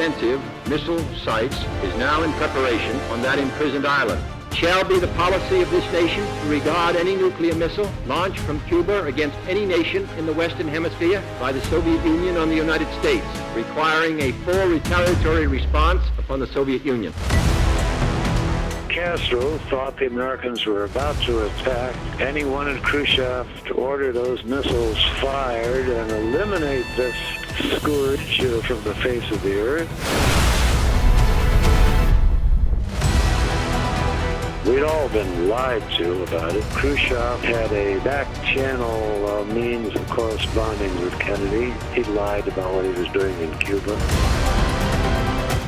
offensive missile sites is now in preparation on that imprisoned island. It shall be the policy of this nation to regard any nuclear missile launched from Cuba against any nation in the Western Hemisphere by the Soviet Union on the United States, requiring a full retaliatory response upon the Soviet Union. Castro thought the Americans were about to attack, and he wanted Khrushchev to order those missiles fired and eliminate this scourge from the face of the earth. We'd all been lied to about it. Khrushchev had a back-channel means of corresponding with Kennedy. He lied about what he was doing in Cuba.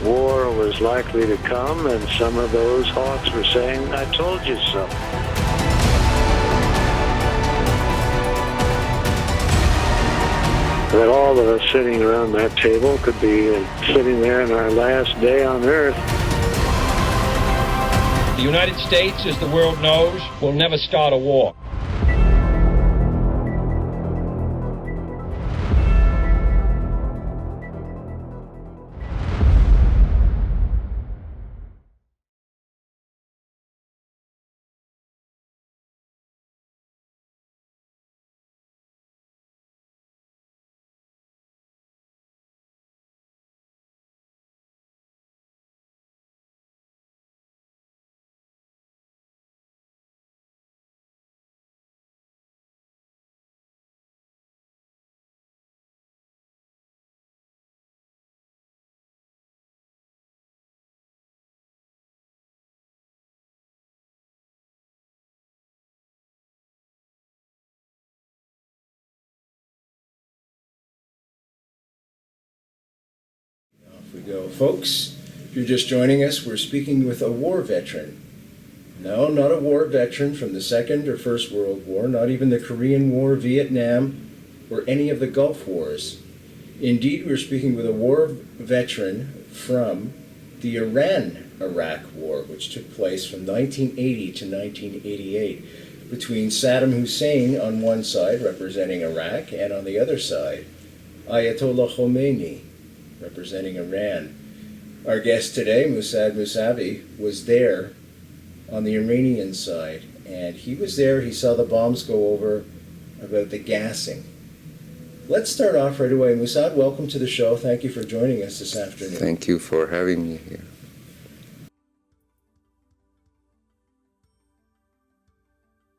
War was likely to come, and some of those hawks were saying, "I told you so." That all of us sitting around that table could be sitting there in our last day on Earth. The United States, as the world knows, will never start a war. We go. Folks, if you're just joining us, we're speaking with a war veteran. No, not a war veteran from the Second or First World War, not even the Korean War, Vietnam, or any of the Gulf Wars. Indeed, we're speaking with a war veteran from the Iran-Iraq War, which took place from 1980 to 1988 between Saddam Hussein on one side, representing Iraq, and on the other side, Ayatollah Khomeini, representing Iran. Our guest today, Mossad Mousavi, was there on the Iranian side, and he was there, he saw the bombs go over, about the gassing. Let's start off right away. Mossad, welcome to the show. Thank you for joining us this afternoon. Thank you for having me here.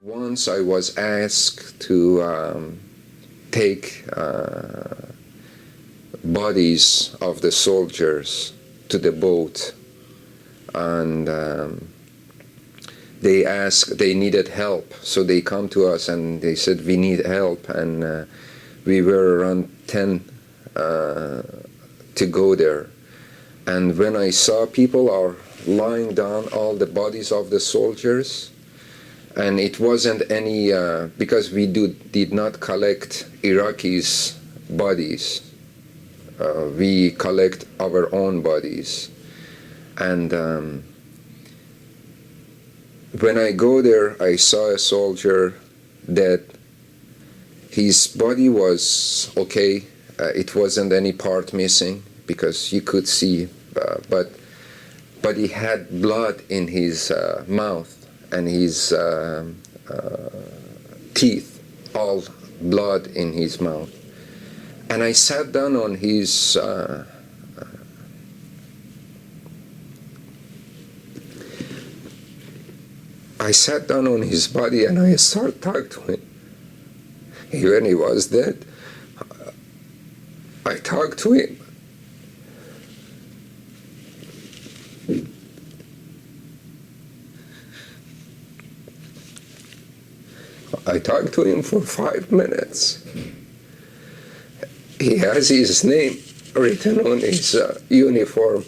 Once I was asked to take bodies of the soldiers to the boat, and they needed help, so they come to us and they said, we need help, and we were around 10 to go there. And when I saw people are lying down, all the bodies of the soldiers, and it wasn't any, because we did not collect Iraqis' bodies. We collect our own bodies. And when I go there, I saw a soldier dead. His body was okay. It wasn't any part missing because you could see, but he had blood in his mouth and his teeth, all blood in his mouth. And I sat down on his body and I started talking to him. When he was dead, I talked to him. I talked to him for 5 minutes. He has his name written on his uniform.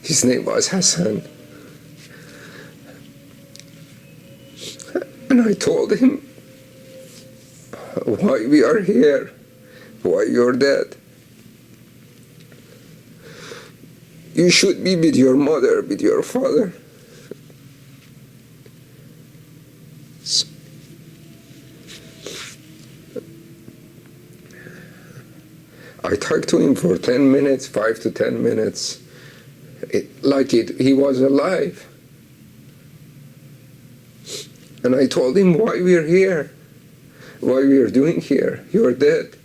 His name was Hassan. And I told him why we are here, why you're dead. You should be with your mother, with your father. I talked to him for 10 minutes, 5 to 10 minutes, he was alive. And I told him why we're here, why we're doing here. You're dead.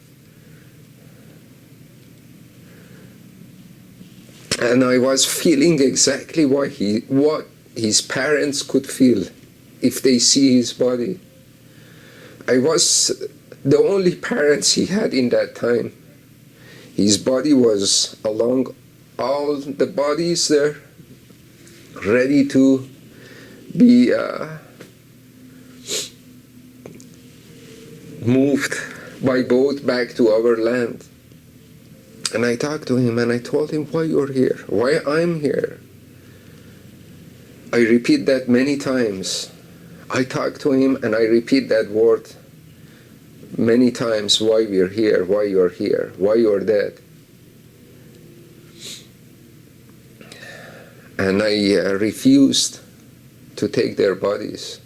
And I was feeling exactly what his parents could feel if they see his body. I was the only parents he had in that time. His body was along all the bodies there, ready to be moved by boat back to our land. And I talked to him and I told him why you're here, why I'm here. I repeat that many times. I talk to him and I repeat that word many times, why we're here, why you're here, why you're dead. And I refused to take their bodies.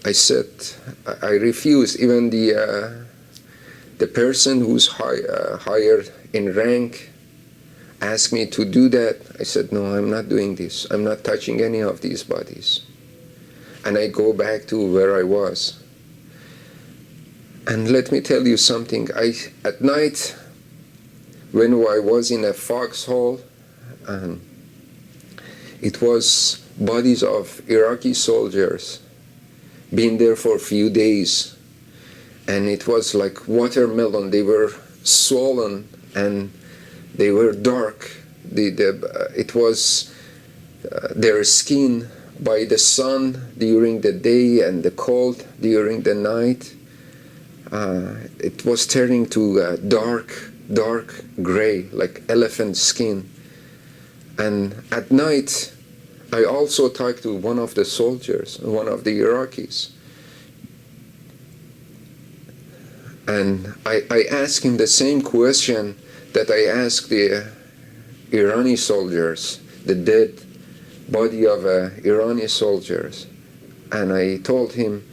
I said, I refused. Even the person who's higher in rank asked me to do that. I said, no, I'm not doing this. I'm not touching any of these bodies. And I go back to where I was. And let me tell you something. At night, when I was in a foxhole, and it was bodies of Iraqi soldiers, been there for a few days, and it was like watermelon. They were swollen and they were dark. It was their skin by the sun during the day and the cold during the night. It was turning to dark gray, like elephant skin. And at night, I also talked to one of the soldiers, one of the Iraqis. And I asked him the same question that I asked the Iranian soldiers, the dead body of Iranian soldiers. And I told him,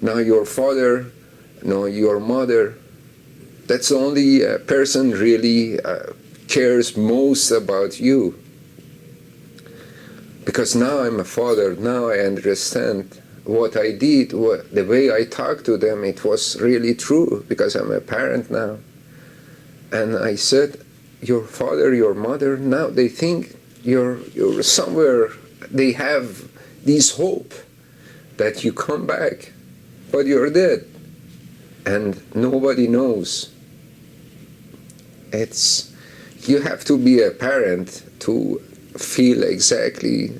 now your father, no, your mother, that's the only person really cares most about you. Because now I'm a father, now I understand what I did, the way I talked to them, it was really true, because I'm a parent now. And I said, your father, your mother, now they think you're somewhere, they have this hope that you come back, but you're dead. And nobody knows. You have to be a parent to feel exactly.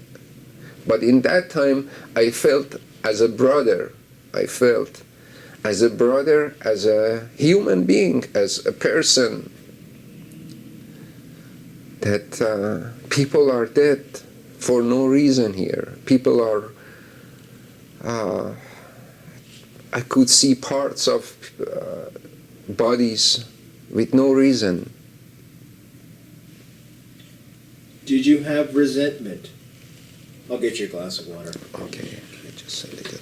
But in that time, I felt as a brother. I felt as a brother, as a human being, as a person, that people are dead for no reason here. People are, I could see parts of bodies with no reason. Did you have resentment? I'll get you a glass of water. Okay, just a little.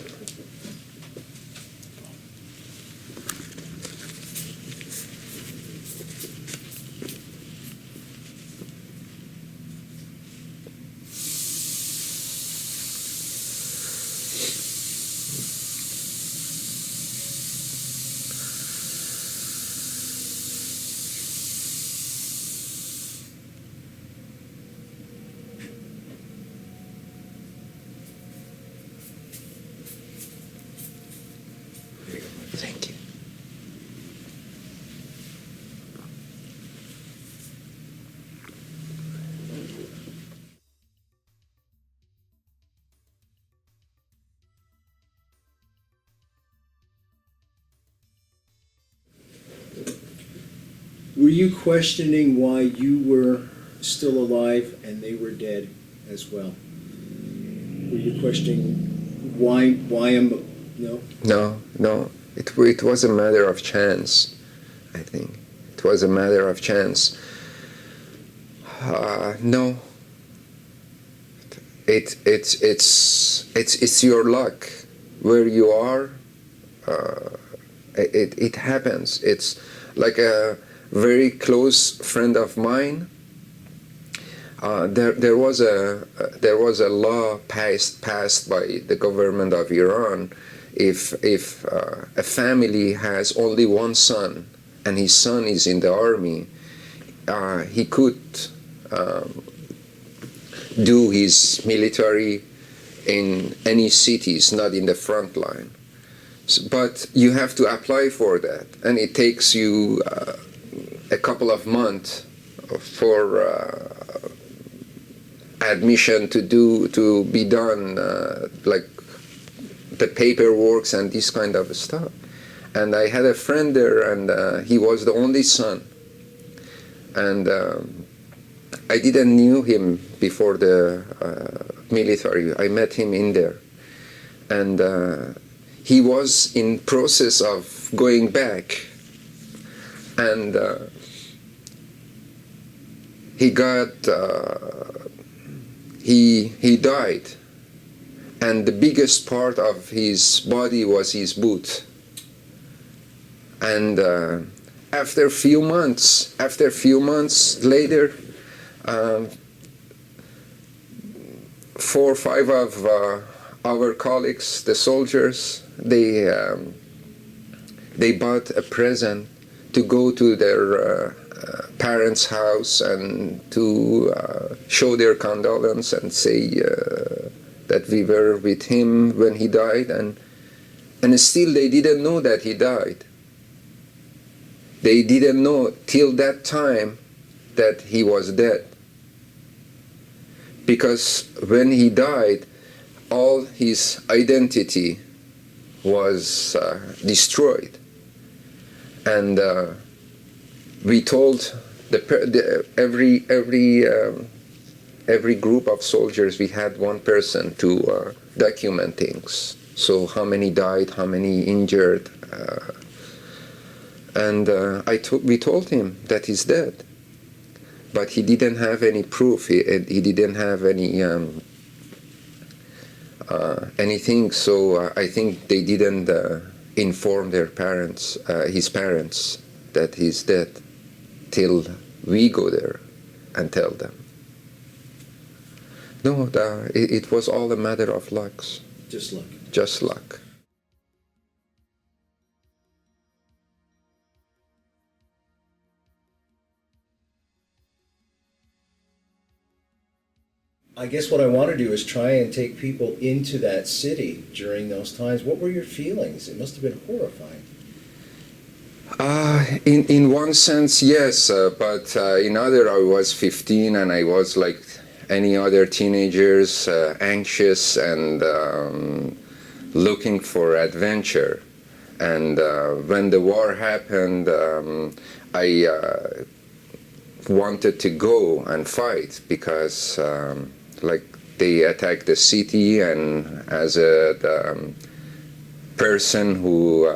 Thank you. Were you questioning why you were still alive and they were dead as well? Were you questioning why no? No. It was a matter of chance, I think. It was a matter of chance. No. It's your luck. Where you are, it happens. It's like very close friend of mine, there was a law passed by the government of Iran. If a family has only one son and his son is in the army, he could do his military in any cities, not in the front line. But you have to apply for that, and it takes you a couple of months for admission to be done, like the paperwork and this kind of stuff. And I had a friend there, and he was the only son. And I didn't knew him before the military. I met him in there. And he was in process of going back. And he got, he died. And the biggest part of his body was his boot. And after a few months later, 4 or 5 of our colleagues, the soldiers, they bought a present to go to their parents' house and to show their condolence and say that we were with him when he died, and still they didn't know that he died. They didn't know till that time that he was dead. Because when he died, all his identity was destroyed. And we told every group of soldiers, we had one person to document things. So how many died, how many injured. And we told him that he's dead. But he didn't have any proof. He didn't have any anything. So I think they didn't inform their parents, his parents, that he's dead till we go there and tell them. No, it was all a matter of luck. Just luck. Just luck. I guess what I want to do is try and take people into that city during those times. What were your feelings? It must have been horrifying. In one sense, yes, but in other, I was 15 and I was like any other teenagers, anxious and looking for adventure. And when the war happened, I wanted to go and fight because like they attacked the city, and as a person who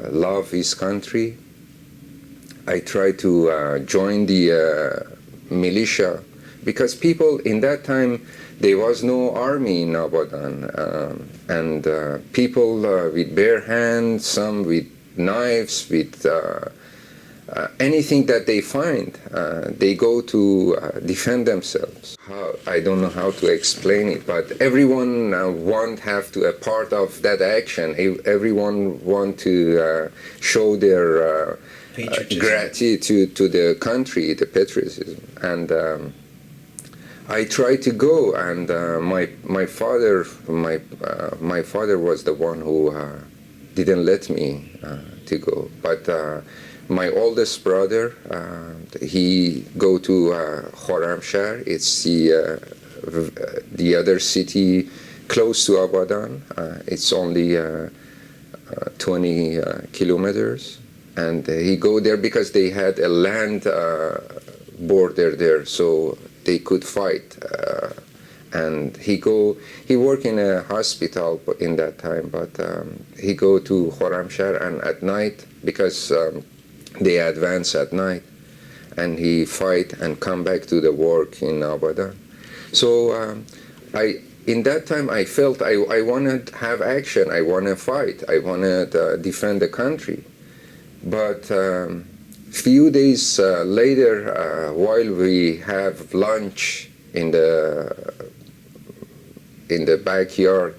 loved his country, I tried to join the militia, because people in that time, there was no army in Abadan, and people with bare hands, some with knives, with anything that they find, they go to defend themselves. I don't know how to explain it, but everyone want have to a part of that action. Everyone want to show their gratitude to the country, the patriotism. And I tried to go, and my father was the one who didn't let me to go, but. My oldest brother, he go to Khorramshahr. It's the other city close to Abadan. It's only 20 kilometers, and he go there because they had a land border there, so they could fight. And he worked in a hospital in that time, but he go to Khorramshahr, and at night, because they advance at night, and he fight and come back to the work in Abadan. So in that time I felt I wanted to have action, I want to fight, I want to defend the country. But Few days later, while we have lunch in the backyard,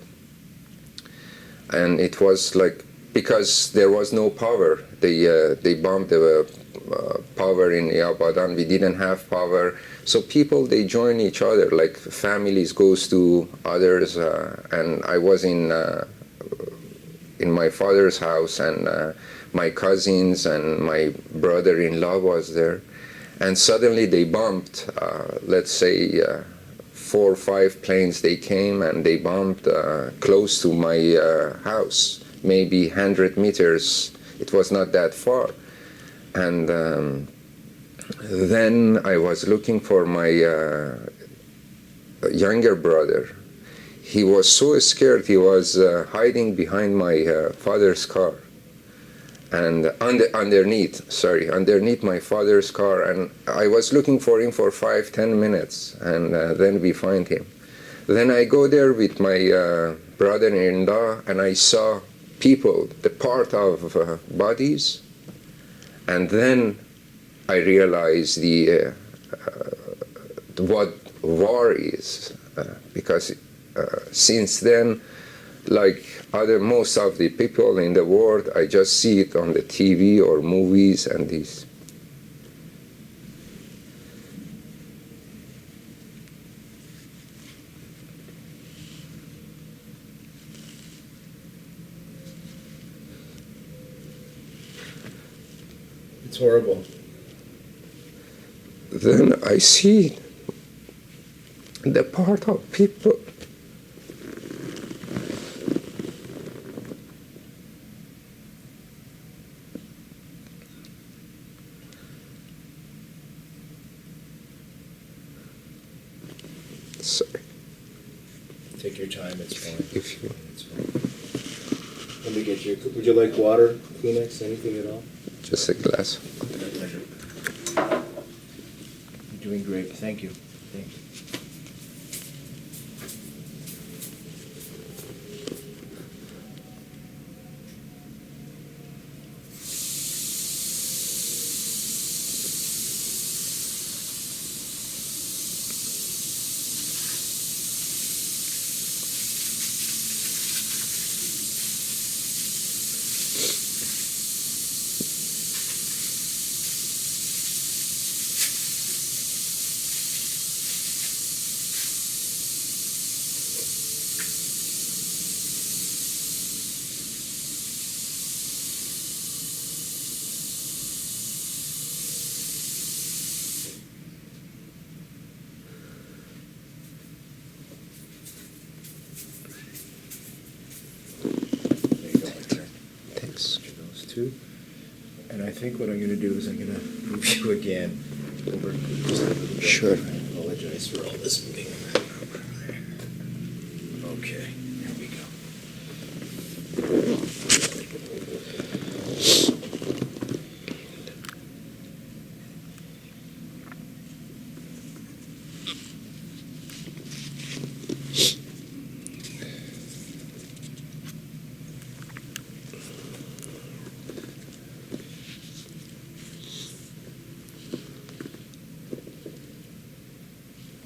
and it was like, because there was no power, they bombed the power in Abadan. We didn't have power, so people, they join each other, like families goes to others, and I was in my father's house, and my cousins and my brother-in-law was there, and suddenly they bombed, let's say 4 or 5 planes. They came and they bombed close to my house, maybe 100 meters. It was not that far. And then I was looking for my younger brother. He was so scared, he was hiding behind my father's car. And underneath my father's car, and I was looking for him for 5-10 minutes, and then we find him. Then I go there with my brother-in-law, and I saw people, the part of bodies, and then I realized what war is, because since then, like most of the people in the world, I just see it on the TV or movies and these. It's horrible. Then I see the part of people. Sorry. Take your time, it's fine. If you, It's fine. Let me get you, would you like water, Kleenex, anything at all? just a glass. My pleasure. You're doing great, thank you. Thank you. Two. And I think what I'm going to do is I'm going to move you again over just a little bit. Sure. I apologize for all this moving. Okay, here we go.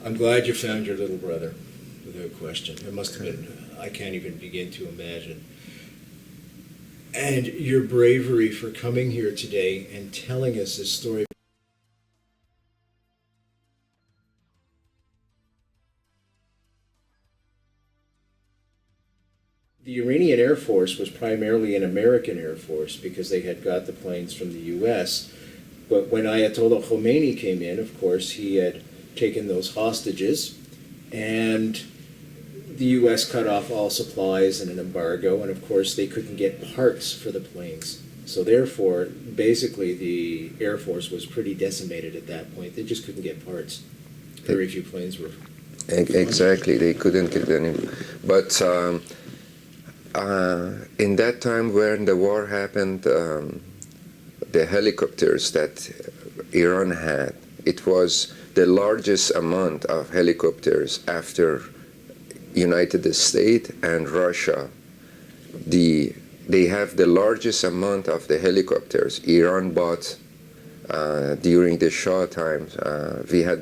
I'm glad you found your little brother, without question. It must have been, I can't even begin to imagine. And your bravery for coming here today and telling us this story. The Iranian Air Force was primarily an American Air Force because they had got the planes from the U.S. But when Ayatollah Khomeini came in, of course, he had taken those hostages, and the U.S. cut off all supplies and an embargo, and of course they couldn't get parts for the planes. So therefore, basically the Air Force was pretty decimated at that point. They just couldn't get parts. Very few planes were. Exactly, they couldn't get any. But in that time when the war happened, the helicopters that Iran had, it was the largest amount of helicopters after United States and Russia. They have the largest amount of the helicopters. Iran bought during the Shah times. We had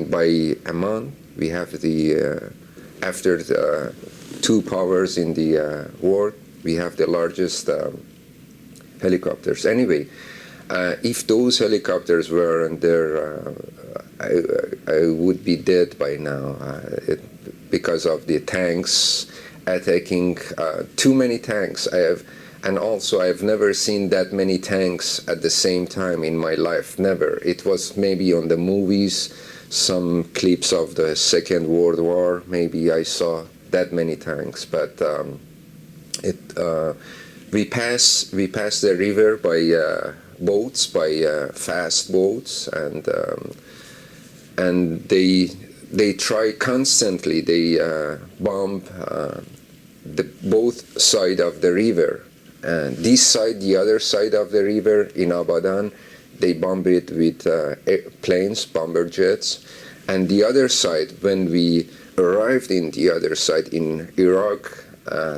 by Amman, we have after the two powers in the world, we have the largest helicopters. Anyway, if those helicopters weren't there, I would be dead by now because of the tanks attacking. Too many tanks. And also I've never seen that many tanks at the same time in my life. Never. It was maybe on the movies, some clips of the Second World War. Maybe I saw that many tanks, but we pass the river by boats, by fast boats, and they try constantly. They bomb both side of the river, and this side, the other side of the river in Abadan, they bomb it with planes, bomber jets, and the other side, when we arrived in the other side in Iraq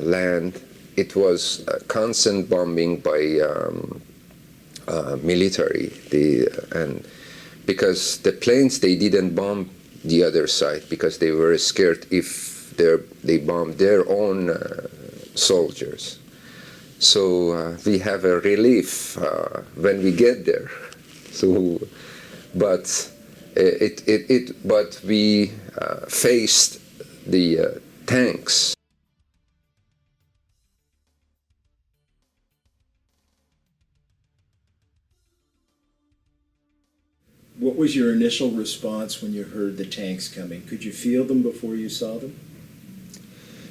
land, it was constant bombing by military. And because the planes, they didn't bomb the other side because they were scared if they bombed their own soldiers. So we have a relief when we get there. So, but but we faced the tanks. What was your initial response when you heard the tanks coming? Could you feel them before you saw them?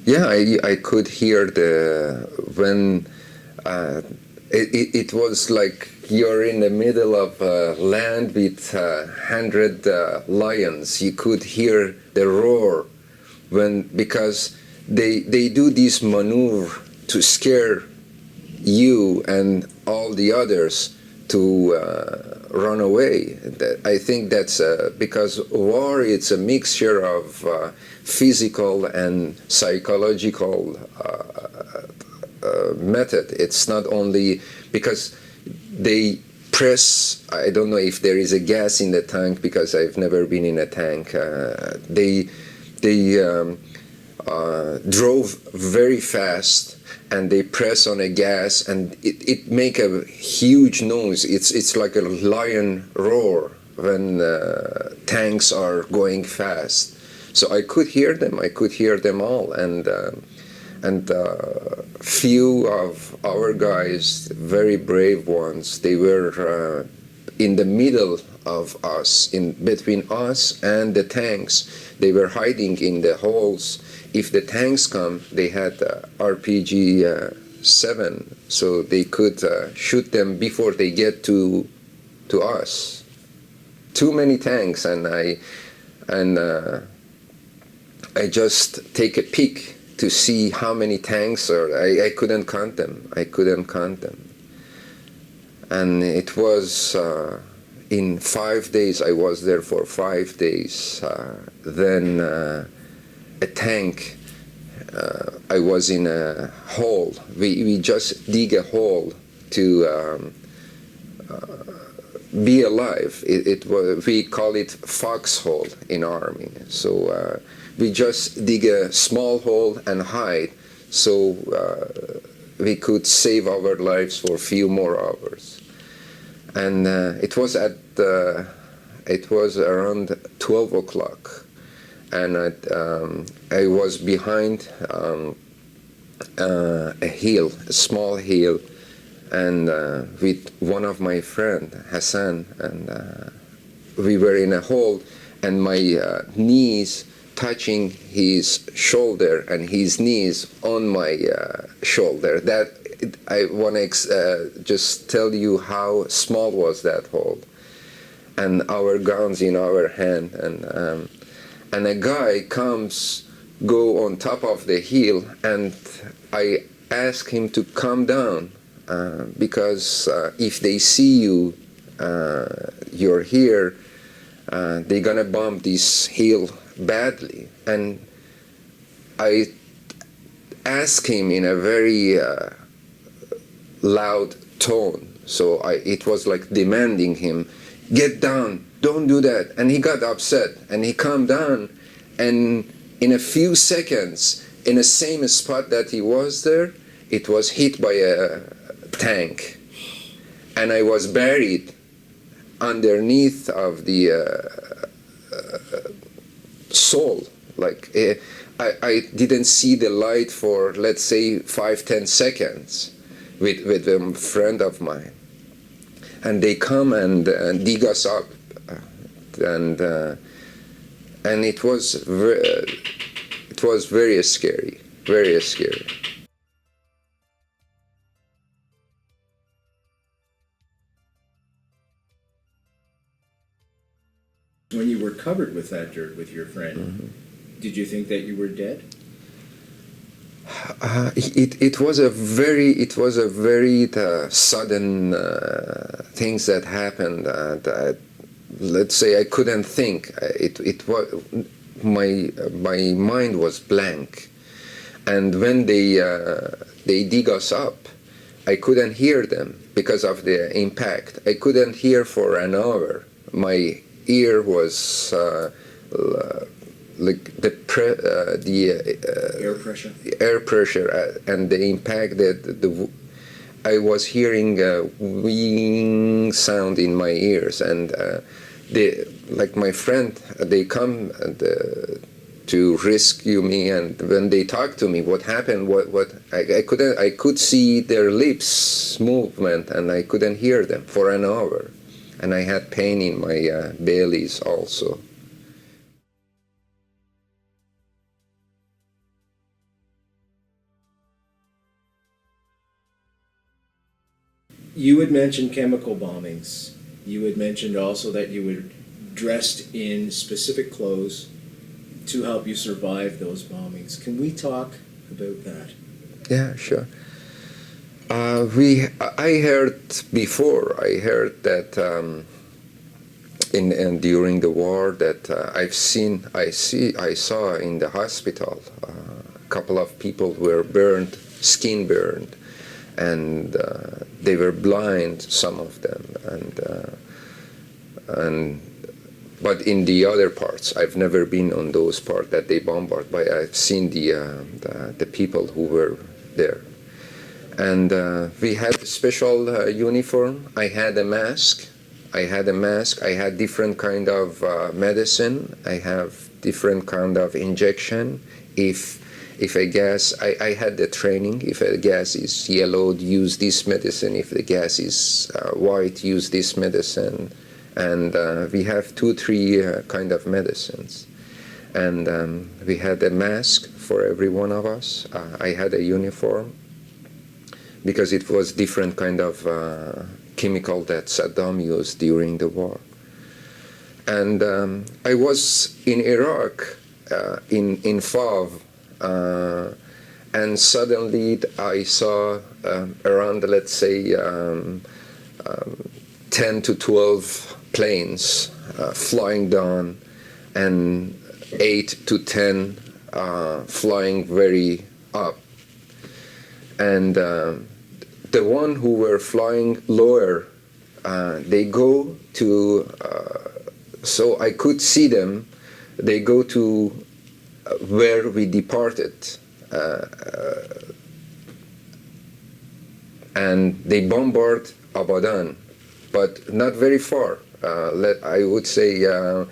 Yeah, I could hear when it was like you're in the middle of land with 100 lions. You could hear the roar because they do this maneuver to scare you and all the others to run away. I think that's because war, it's a mixture of physical and psychological method. It's not only because they press, I don't know if there is a gas in the tank because I've never been in a tank. They drove very fast and they press on a gas and it make a huge noise. It's like a lion roar when tanks are going fast. So I could hear them. I could hear them all, and few of our guys, very brave ones, they were in the middle of us, in between us and the tanks. They were hiding in the holes. If the tanks come, they had RPG-7, so they could shoot them before they get to us. Too many tanks, and I just take a peek to see how many tanks are. I couldn't count them. I couldn't count them. And it was in 5 days. I was there for 5 days. Then a tank. I was in a hole. We just dig a hole to be alive. We call it foxhole in army. So we just dig a small hole and hide, so we could save our lives for a few more hours. And it was around 12 o'clock, and I was behind a hill, a small hill, and with one of my friend, Hassan, and we were in a hole, and my knees touching his shoulder and his knees on my shoulder. I want to just tell you how small was that hole, and our guns in our hand, and a guy go on top of the hill, and I ask him to come down because if they see you, you're here, they're gonna bomb this hill badly. And I ask him in a very loud tone, So it was like demanding him, get down, don't do that. And he got upset, and he calmed down, and in a few seconds, in the same spot that he was there, it was hit by a tank. And I was buried underneath of the soul. Like, I didn't see the light for, let's say, 5-10 seconds with a friend of mine. And they come and dig us up, and it was very scary, very scary. When you were covered with that dirt with your friend, did you think that you were dead? It was a very sudden things that happened. That, let's say, I couldn't think. It was my mind was blank, and when they dig us up, I couldn't hear them because of the impact. I couldn't hear for an hour. My ear was like the air pressure and the impact that I was hearing a wing sound in my ears, and like my friend, they come to rescue me, and when they talk to me, what happened? I could see their lips movement, and I couldn't hear them for an hour, and I had pain in my bellies also. You had mentioned chemical bombings. You had mentioned also that you were dressed in specific clothes to help you survive those bombings. Can we talk about that? Yeah, sure. I heard before. I heard that during the war that I saw in the hospital a couple of people were burned, skin burned, and they were blind, some of them, but in the other parts, I've never been on those parts that they bombard, but I've seen the people who were there. And we had a special uniform. I had a mask. I had different kind of medicine. I have different kind of injection. If a gas, I had the training. If a gas is yellow, use this medicine. If the gas is white, use this medicine. And we have 2-3 kind of medicines. And we had a mask for every one of us. I had a uniform because it was different kind of chemical that Saddam used during the war. And I was in Iraq, in Fav, and suddenly I saw around, let's say, 10 to 12 planes flying down, and 8 to 10 flying very up. And the one who were flying lower, they go to, so I could see them, they go to where we departed, and they bombard Abadan, but not very far. I would say a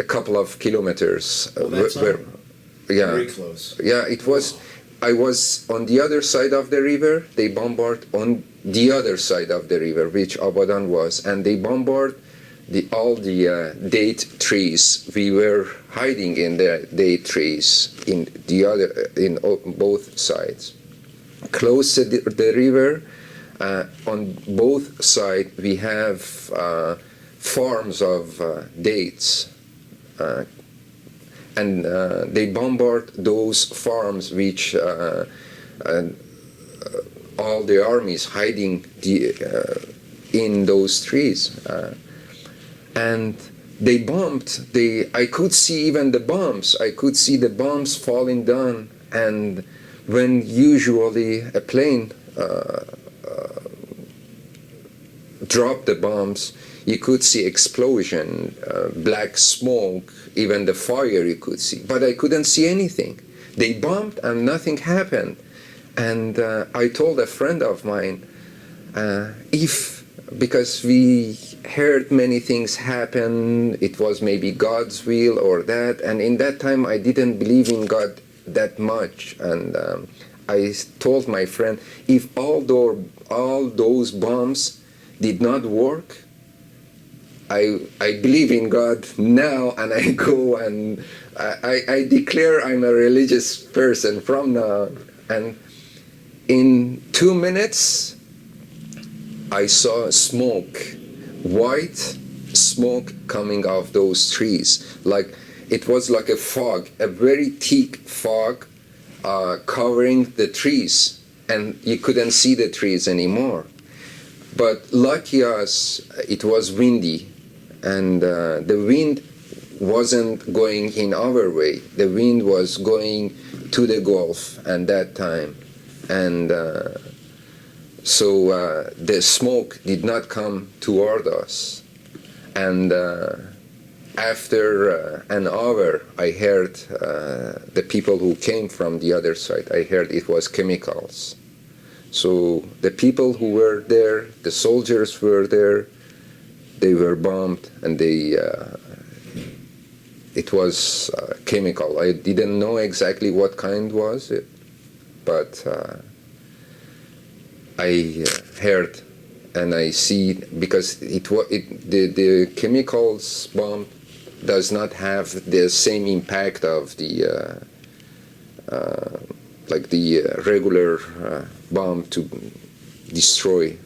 couple of kilometers. Well, that's very close. Yeah, it was. Wow. I was on the other side of the river. They bombard on the other side of the river, which Abadan was, and they bombard all the date trees. We were hiding in the date trees in both sides. Close to the river, on both sides we have farms of dates, and they bombard those farms which all the armies hiding in those trees. And they bombed. I could see even the bombs. I could see the bombs falling down. And when usually a plane dropped the bombs, you could see explosion, black smoke, even the fire you could see. But I couldn't see anything. They bombed and nothing happened. And I told a friend of mine, because we heard many things happen, it was maybe God's will or that, and in that time I didn't believe in God that much, and I told my friend, if all those bombs did not work, I believe in God now, and I go and I declare I'm a religious person from now on. And in 2 minutes, I saw smoke, white smoke coming off those trees. Like it was like a fog, a very thick fog covering the trees, and you couldn't see the trees anymore. But lucky us, it was windy, and the wind wasn't going in our way. The wind was going to the Gulf at that time, and so the smoke did not come toward us. And after an hour, I heard the people who came from the other side, I heard it was chemicals. So the people who were there, the soldiers were there, they were bombed, and it was chemical. I didn't know exactly what kind was it, but I heard and I see, because the chemicals bomb does not have the same impact of the like the regular bomb to destroy.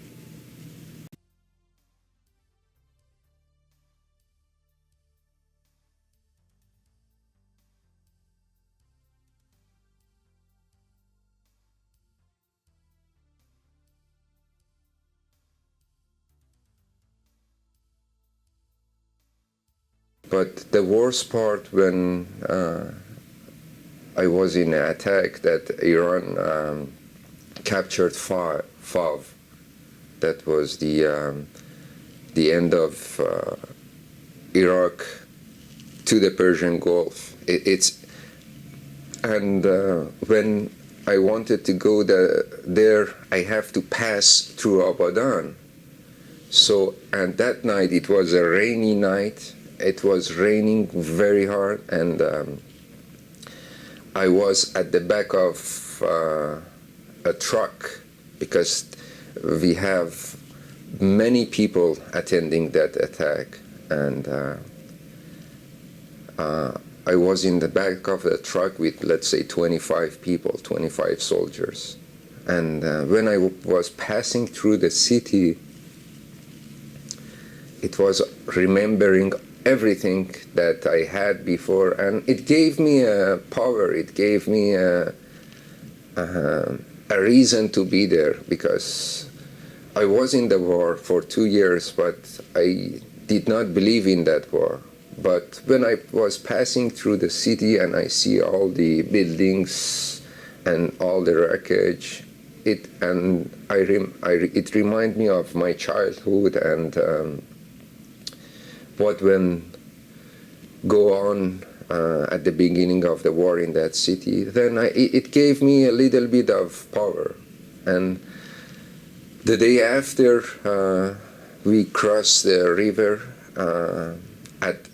But the worst part, when I was in an attack that Iran captured Fav, that was the end of Iraq to the Persian Gulf. When I wanted to go there, I have to pass through Abadan. So, and that night, it was a rainy night. It was raining very hard, and I was at the back of a truck, because we have many people attending that attack, and I was in the back of the truck with, let's say, 25 people, 25 soldiers. And when I was passing through the city, it was remembering everything that I had before, and it gave me a power, it gave me a reason to be there, because I was in the war for 2 years, but I did not believe in that war. But when I was passing through the city and I see all the buildings and all the wreckage, it reminded me of my childhood and what went on at the beginning of the war in that city. Then it gave me a little bit of power. And the day after, we crossed the river at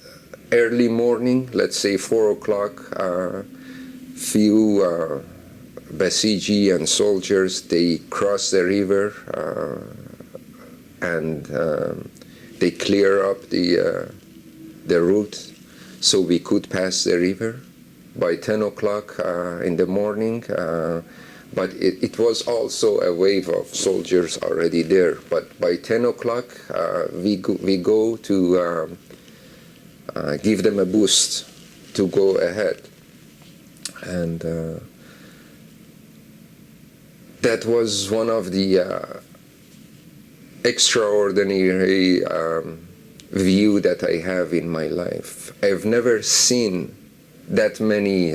early morning, let's say 4 o'clock. Few Basiji and soldiers, they crossed the river and they clear up the route so we could pass the river by 10 o'clock in the morning. But it was also a wave of soldiers already there. But by 10 o'clock, we go to give them a boost to go ahead. And that was one of the extraordinary view that I have in my life. I've never seen that many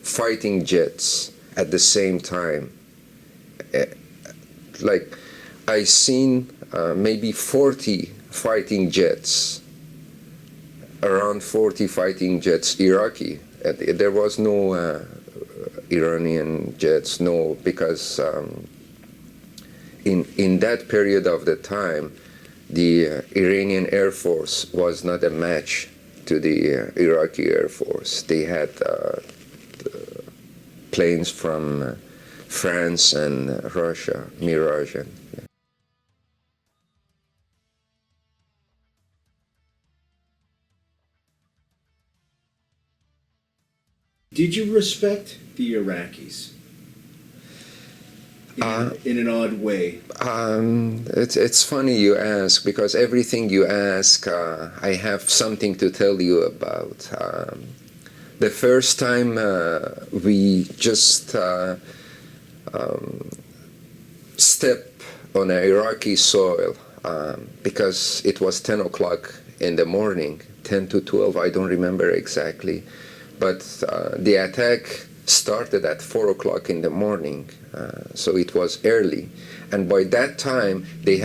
fighting jets at the same time. Like, I seen maybe 40 fighting jets, around 40 fighting jets, Iraqi. There was no Iranian jets, no, because in that period of the time, the Iranian Air Force was not a match to the Iraqi Air Force. They had planes from France and Russia, Mirage. And, yeah. Did you respect the Iraqis in an odd way? It's funny you ask, because everything you ask, I have something to tell you about. The first time we just step on Iraqi soil, because it was 10 o'clock in the morning, 10 to 12, I don't remember exactly. But the attack started at 4 o'clock in the morning, so it was early. And by that time, they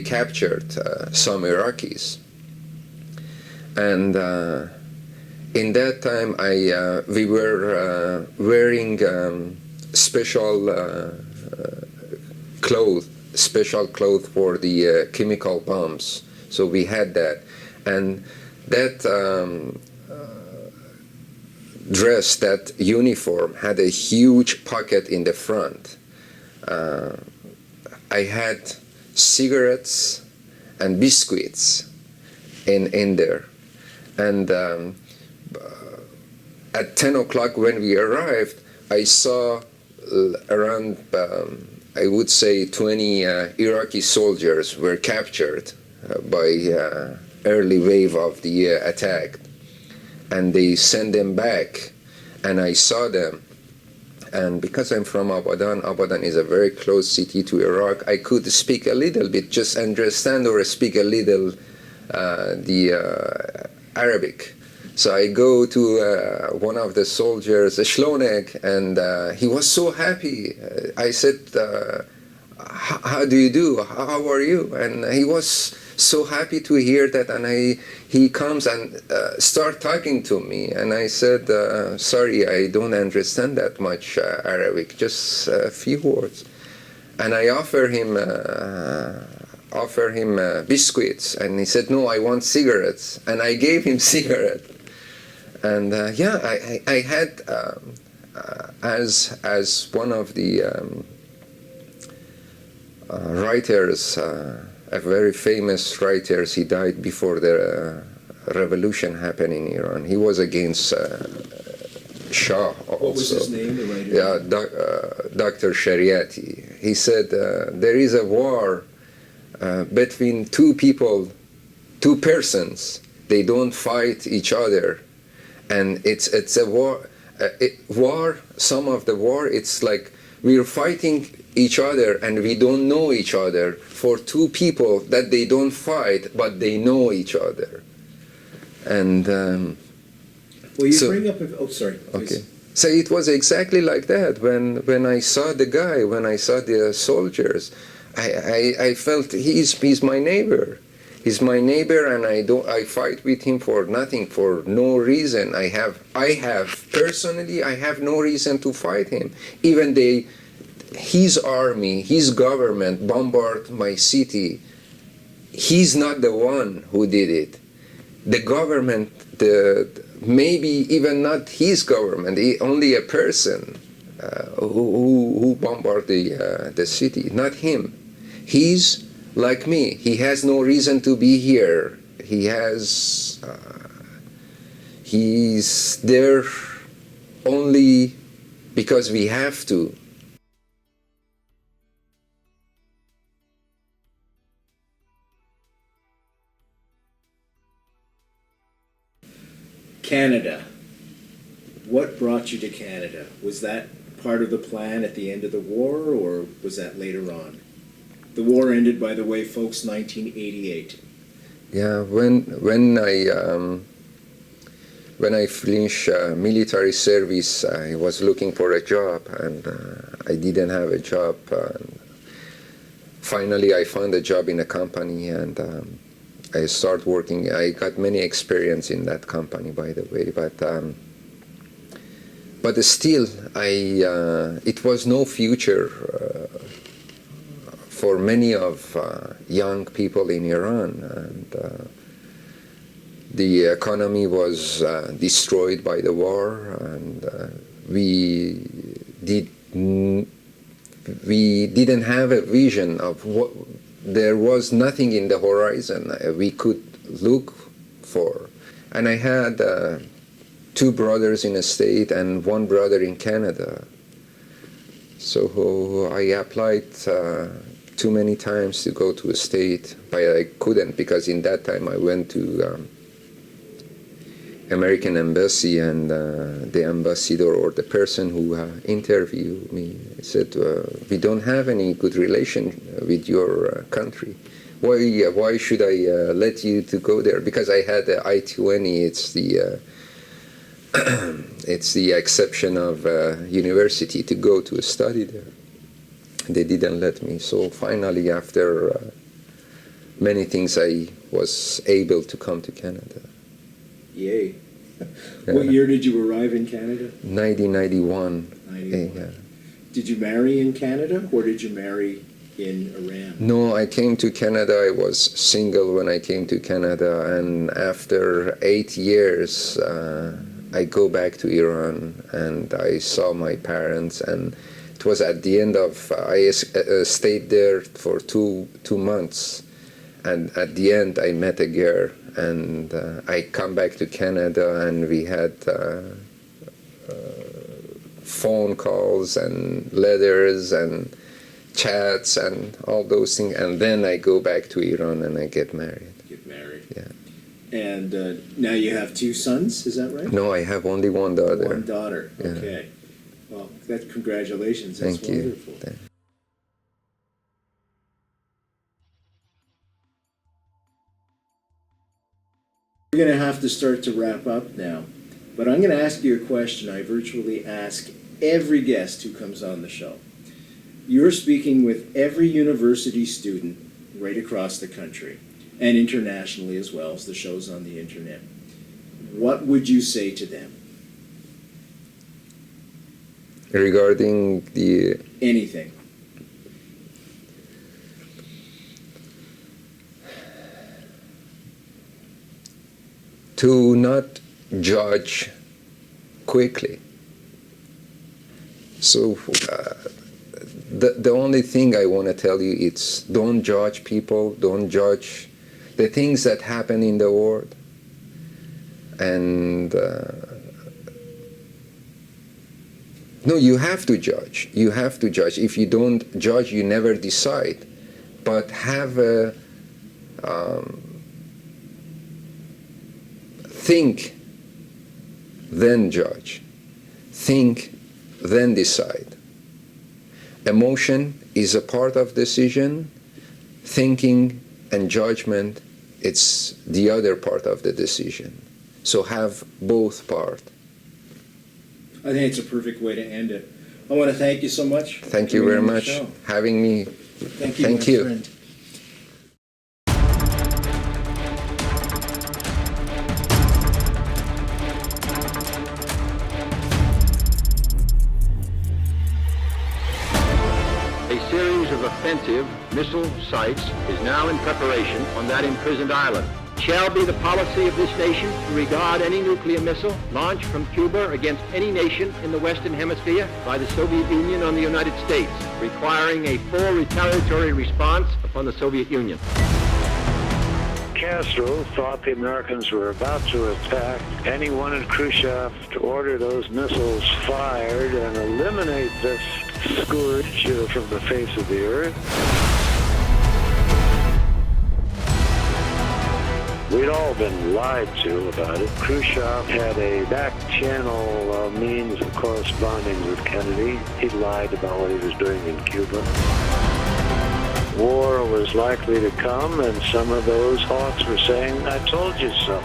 captured some Iraqis. And in that time, we were wearing special clothes for the chemical bombs. So we had that. And that dress, that uniform, had a huge pocket in the front. I had cigarettes and biscuits in there. And at 10 o'clock when we arrived, I saw around, I would say, 20 Iraqi soldiers were captured by early wave of the attack. And they sent them back, and I saw them. And because I'm from Abadan is a very close city to Iraq, I could speak a little bit, just understand or speak a little the Arabic. So I go to one of the soldiers, Shlonek, and he was so happy. I said, how do you do? How are you? And he was so happy to hear that, and he comes and start talking to me, and I said, sorry, I don't understand that much Arabic, just a few words. And I offer him biscuits, and he said, no, I want cigarettes, and I gave him cigarette. And yeah, I had as one of the writers, a very famous writer, he died before the revolution happened in Iran. He was against Shah also. What was his name, the writer? Yeah, Dr. Shariati. He said, there is a war between two people, two persons. They don't fight each other. And it's a war. Some of the war, it's like we're fighting each other and we don't know each other, for two people that they don't fight but they know each other. And well, you bring up sorry, please. Okay, so it was exactly like that. When I saw the guy, when I saw the soldiers, I felt he's my neighbor. He's my neighbor, and I fight with him for nothing, for no reason. I have personally no reason to fight him. Even his army, his government bombard my city. He's not the one who did it. The government, maybe even not his government, only a person who bombarded the city, not him. He's like me. He has no reason to be here. He's there only because we have to. Canada. What brought you to Canada? Was that part of the plan at the end of the war, or was that later on? The war ended, by the way, folks, 1988. Yeah, when I finished military service, I was looking for a job, and I didn't have a job. finally I found a job in a company, and I started working. I got many experience in that company, by the way, but still, it was no future for many of young people in Iran, and the economy was destroyed by the war, and we didn't have a vision of what. There was nothing in the horizon we could look for, and I had 2 brothers in the States and 1 brother in Canada. So I applied too many times to go to a state, but I couldn't, because in that time I went to American embassy, and the ambassador, or the person who interviewed me, said, we don't have any good relation with your country. Why should I let you to go there? Because I had the I-20, it's the exception of university to go to study there. They didn't let me. So finally, after many things, I was able to come to Canada. Yay. What year did you arrive in Canada? 1991. 91. Yeah. Did you marry in Canada, or did you marry in Iran? No, I came to Canada. I was single when I came to Canada, and after 8 years, I go back to Iran, and I saw my parents, and it was at the end of, I stayed there for two months, and at the end I met a girl, and I come back to Canada, and we had phone calls and letters and chats and all those things, and then I go back to Iran and I get married. Get married. Yeah. And now you have 2 sons, is that right? No, I have only 1 daughter. 1 daughter, Yeah. okay. Well, congratulations, that's Thank you. wonderful. We're going to have to start to wrap up now, but I'm going to ask you a question I virtually ask every guest who comes on the show. You're speaking with every university student right across the country, and internationally as well, as the show's on the internet. What would you say to them? Regarding the... Anything. To not judge quickly. So the only thing I want to tell you is don't judge people, don't judge the things that happen in the world. And no, you have to judge. You have to judge. If you don't judge, you never decide. But have a think, then judge. Think, then decide. Emotion is a part of decision. Thinking and judgment, it's the other part of the decision. So have both parts. I think it's a perfect way to end it. I want to thank you so much. Thank you very much for having me. Thank you. Thank you. Friend. A series of offensive missile sites is now in preparation on that imprisoned island. Shall be the policy of this nation to regard any nuclear missile launched from Cuba against any nation in the Western Hemisphere by the Soviet Union on the United States, requiring a full retaliatory response upon the Soviet Union. Castro thought the Americans were about to attack, and he wanted Khrushchev to order those missiles fired and eliminate this scourge from the face of the earth. We'd all been lied to about it. Khrushchev had a back-channel means of corresponding with Kennedy. He lied about what he was doing in Cuba. War was likely to come, and some of those hawks were saying, "I told you so."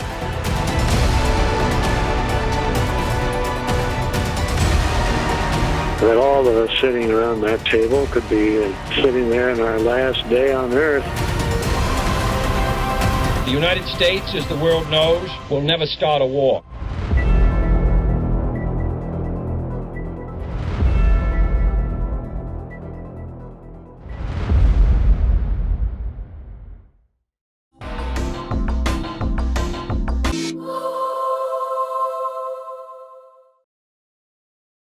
But all all of us sitting around that table could be sitting there in our last day on Earth. The United States, as the world knows, will never start a war.